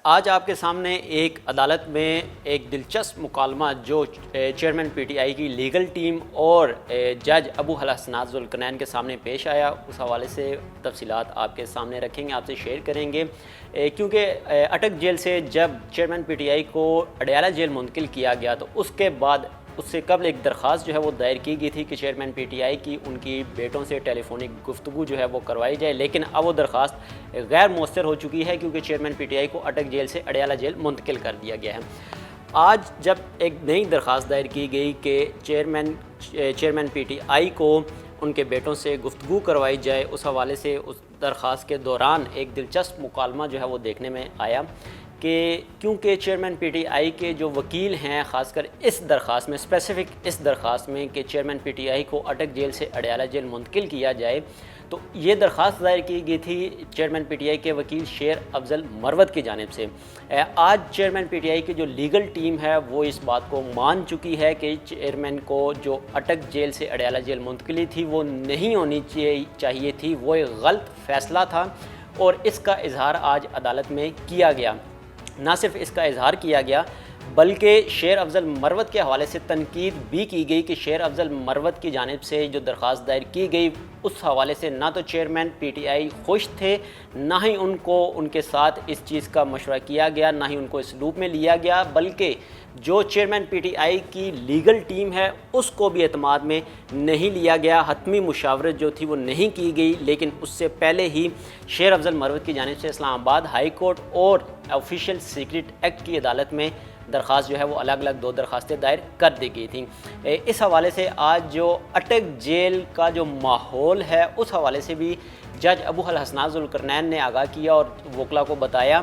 آج آپ کے سامنے ایک عدالت میں ایک دلچسپ مکالمہ جو چیئرمین پی ٹی آئی کی لیگل ٹیم اور جج ابو الحسنات ذوالقرنین کے سامنے پیش آیا، اس حوالے سے تفصیلات آپ کے سامنے رکھیں گے، آپ سے شیئر کریں گے، کیونکہ اٹک جیل سے جب چیئرمین پی ٹی آئی کو اڈیالہ جیل منتقل کیا گیا تو اس کے بعد اس سے قبل ایک درخواست جو ہے وہ دائر کی گئی تھی کہ چیئرمین پی ٹی آئی کی ان کی بیٹوں سے ٹیلی فونک گفتگو جو ہے وہ کروائی جائے، لیکن اب وہ درخواست غیر مؤثر ہو چکی ہے کیونکہ چیئرمین پی ٹی آئی کو اٹک جیل سے اڈیالہ جیل منتقل کر دیا گیا ہے۔ آج جب ایک نئی درخواست دائر کی گئی کہ چیئرمین پی ٹی آئی کو ان کے بیٹوں سے گفتگو کروائی جائے، اس حوالے سے اس درخواست کے دوران ایک دلچسپ مکالمہ جو ہے وہ دیکھنے میں آیا کہ کیونکہ چیئرمین پی ٹی آئی کے جو وکیل ہیں، خاص کر اس درخواست میں اسپیسیفک اس درخواست میں کہ چیئرمین پی ٹی آئی کو اٹک جیل سے اڈیالہ جیل منتقل کیا جائے، تو یہ درخواست دائر کی گئی تھی چیئرمین پی ٹی آئی کے وکیل شیر افضل مروت کی جانب سے۔ آج چیئرمین پی ٹی آئی کی جو لیگل ٹیم ہے وہ اس بات کو مان چکی ہے کہ چیئرمین کو جو اٹک جیل سے اڈیالہ جیل منتقلی تھی وہ نہیں ہونی چاہیے تھی، وہ ایک غلط فیصلہ تھا، اور اس کا اظہار آج عدالت میں کیا گیا۔ نہ صرف اس کا اظہار کیا گیا بلکہ شیر افضل مروت کے حوالے سے تنقید بھی کی گئی کہ شیر افضل مروت کی جانب سے جو درخواست دائر کی گئی اس حوالے سے نہ تو چیئرمین پی ٹی آئی خوش تھے، نہ ہی ان کو ان کے ساتھ اس چیز کا مشورہ کیا گیا، نہ ہی ان کو اس لوپ میں لیا گیا، بلکہ جو چیئرمین پی ٹی آئی کی لیگل ٹیم ہے اس کو بھی اعتماد میں نہیں لیا گیا، حتمی مشاورت جو تھی وہ نہیں کی گئی، لیکن اس سے پہلے ہی شیر افضل مروت کی جانب سے اسلام آباد ہائی کورٹ اور آفیشیل سیکرٹ ایکٹ کی عدالت میں درخواست جو ہے وہ الگ الگ 2 درخواستیں دائر کر دی گئی تھیں۔ اس حوالے سے آج جو اٹک جیل کا جو ماحول ہے اس حوالے سے بھی جج ابو الحسنات ذوالقرنین نے آگاہ کیا اور وکلاء کو بتایا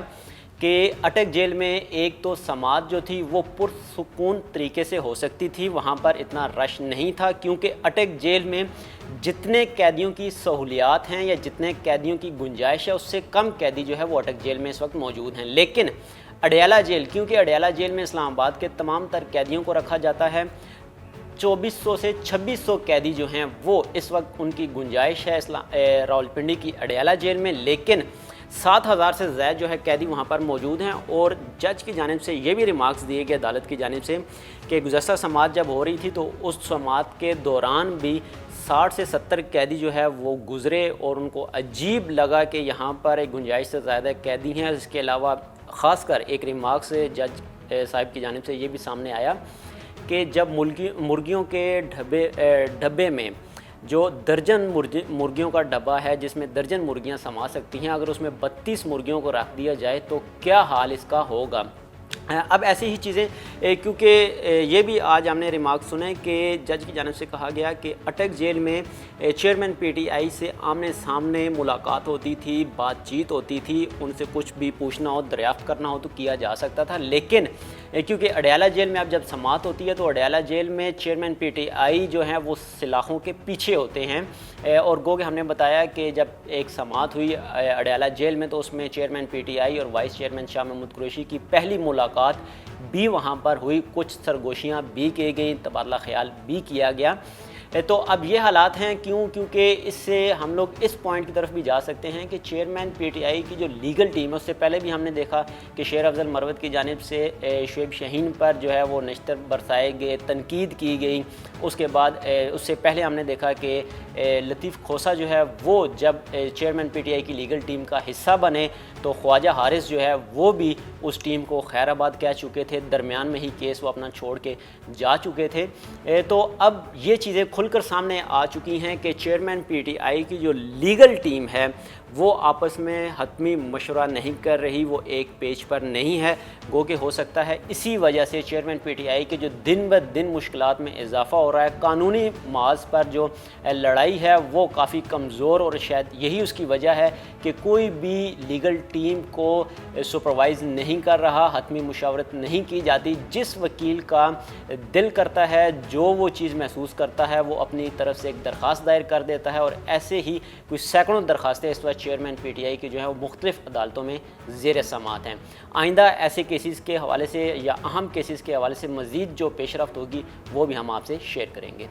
کہ اٹک جیل میں ایک تو سماعت جو تھی وہ پرسکون طریقے سے ہو سکتی تھی، وہاں پر اتنا رش نہیں تھا کیونکہ اٹک جیل میں جتنے قیدیوں کی سہولیات ہیں یا جتنے قیدیوں کی گنجائش ہے اس سے کم قیدی جو ہے وہ اٹک جیل میں اس وقت موجود ہیں، لیکن اڈیالہ جیل، کیونکہ اڈیالہ جیل میں اسلام آباد کے تمام تر قیدیوں کو رکھا جاتا ہے، 2400 سے 2600 قیدی جو ہیں وہ اس وقت ان کی گنجائش ہے راولپنڈی کی اڈیالہ جیل میں، لیکن 7000 سے زائد جو ہے قیدی وہاں پر موجود ہیں، اور جج کی جانب سے یہ بھی ریمارکس دیے گئے عدالت کی جانب سے کہ گزشتہ سماعت جب ہو رہی تھی تو اس سماعت کے دوران بھی 60 سے 70 قیدی جو ہے وہ گزرے اور ان کو عجیب لگا کہ یہاں پر ایک گنجائش سے زیادہ قیدی ہیں۔ اس کے علاوہ خاص کر ایک ریمارکس جج صاحب کی جانب سے یہ بھی سامنے آیا کہ جب مرغیوں کے ڈبے میں جو درجن مرغیوں کا ڈبہ ہے جس میں درجن مرغیاں سما سکتی ہیں، اگر اس میں 32 مرغیوں کو رکھ دیا جائے تو کیا حال اس کا ہوگا۔ اب ایسی ہی چیزیں کیونکہ یہ بھی آج ہم نے ریمارک سنے کہ جج کی جانب سے کہا گیا کہ اٹک جیل میں چیئرمین پی ٹی آئی سے آمنے سامنے ملاقات ہوتی تھی، بات چیت ہوتی تھی، ان سے کچھ بھی پوچھنا ہو، دریافت کرنا ہو تو کیا جا سکتا تھا، لیکن کیونکہ اڈیالہ جیل میں اب جب سماعت ہوتی ہے تو اڈیالہ جیل میں چیئرمین پی ٹی آئی جو ہیں وہ سلاخوں کے پیچھے ہوتے ہیں، اور گو کہ ہم نے بتایا کہ جب ایک سماعت ہوئی اڈیالہ جیل میں تو اس میں چیئرمین پی ٹی آئی اور وائس چیئرمین شاہ محمود قریشی کی پہلی ملاقات بھی وہاں پر ہوئی، کچھ سرگوشیاں بھی کی گئیں، تبادلہ خیال بھی کیا گیا۔ تو اب یہ حالات ہیں کیونکہ اس سے ہم لوگ اس پوائنٹ کی طرف بھی جا سکتے ہیں کہ چیئرمین پی ٹی آئی کی جو لیگل ٹیم ہے اس سے پہلے بھی ہم نے دیکھا کہ شیر افضل مروت کی جانب سے شعیب شاہین پر جو ہے وہ نشتر برسائے گئے، تنقید کی گئی، اس کے بعد اس سے پہلے ہم نے دیکھا کہ لطیف کھوسہ جو ہے وہ جب چیئرمین پی ٹی آئی کی لیگل ٹیم کا حصہ بنے تو خواجہ حارث جو ہے وہ بھی اس ٹیم کو خیر آباد کہہ چکے تھے، درمیان میں ہی کیس وہ اپنا چھوڑ کے جا چکے تھے۔ تو اب یہ چیزیں کھل کر سامنے آ چکی ہیں کہ چیئرمین پی ٹی آئی کی جو لیگل ٹیم ہے وہ آپس میں حتمی مشورہ نہیں کر رہی، وہ ایک پیج پر نہیں ہے، گو کہ ہو سکتا ہے اسی وجہ سے چیئرمین پی ٹی آئی کے جو دن بہ دن مشکلات میں اضافہ ہو رہا ہے، قانونی محاذ پر جو لڑائی ہے وہ کافی کمزور، اور شاید یہی اس کی وجہ ہے کہ کوئی بھی لیگل ٹیم کو سپروائز نہیں کر رہا، حتمی مشاورت نہیں کی جاتی، جس وکیل کا دل کرتا ہے، جو وہ چیز محسوس کرتا ہے وہ اپنی طرف سے ایک درخواست دائر کر دیتا ہے، اور ایسے ہی کوئی سینکڑوں درخواستیں اس وقت چیئرمین پی ٹی آئی کی جو ہے وہ مختلف عدالتوں میں زیر سماعت ہیں۔ آئندہ ایسے کیسز کے حوالے سے یا اہم کیسز کے حوالے سے مزید جو پیش رفت ہوگی وہ بھی ہم آپ سے شیئر کریں گے۔